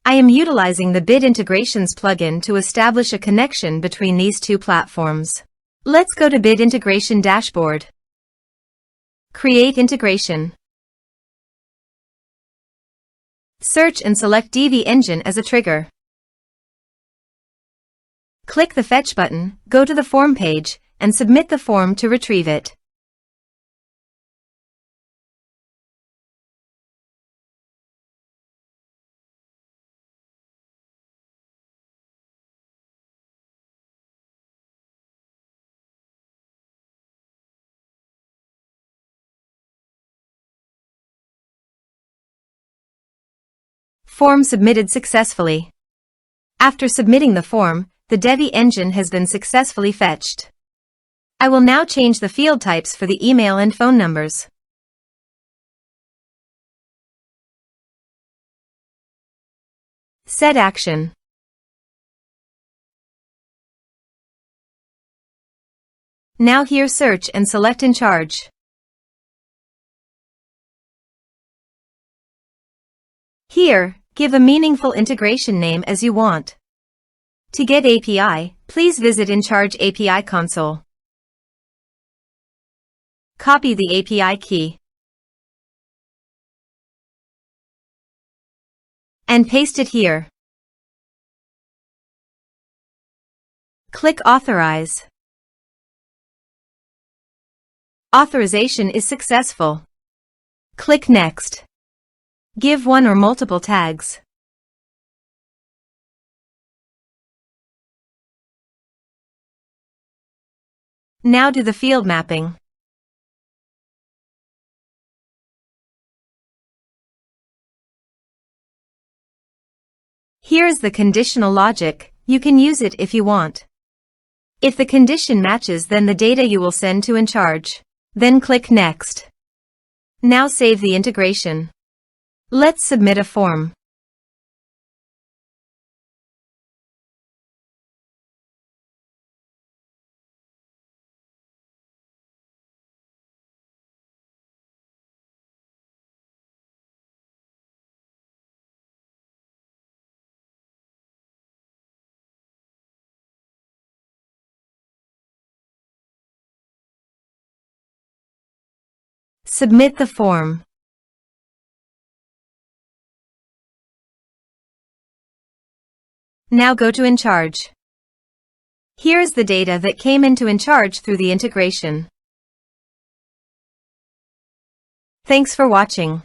I am utilizing the Bid Integrations plugin to establish a connection between these two platforms. Let's go to Bid Integration Dashboard. Create integration. Search and select Divi Engine as a trigger. Click the Fetch button, go to the form page, and submit the form to retrieve it. Form submitted successfully. After submitting the form, the Divi engine has been successfully fetched. I will now change the field types for the email and phone numbers. Set action. Now here search and select Encharge. Here, give a meaningful integration name as you want. To get API, please visit Encharge API console. Copy the API key and paste it here. Click Authorize. Authorization is successful. Click Next. Give one or multiple tags. Now do the field mapping. Here is the conditional logic. You can use it if you want. If the condition matches, then the data you will send to Encharge. Then click Next. Now save the integration. Let's submit a form. Submit the form. Now go to Encharge. Here is the data that came into Encharge through the integration. Thanks for watching.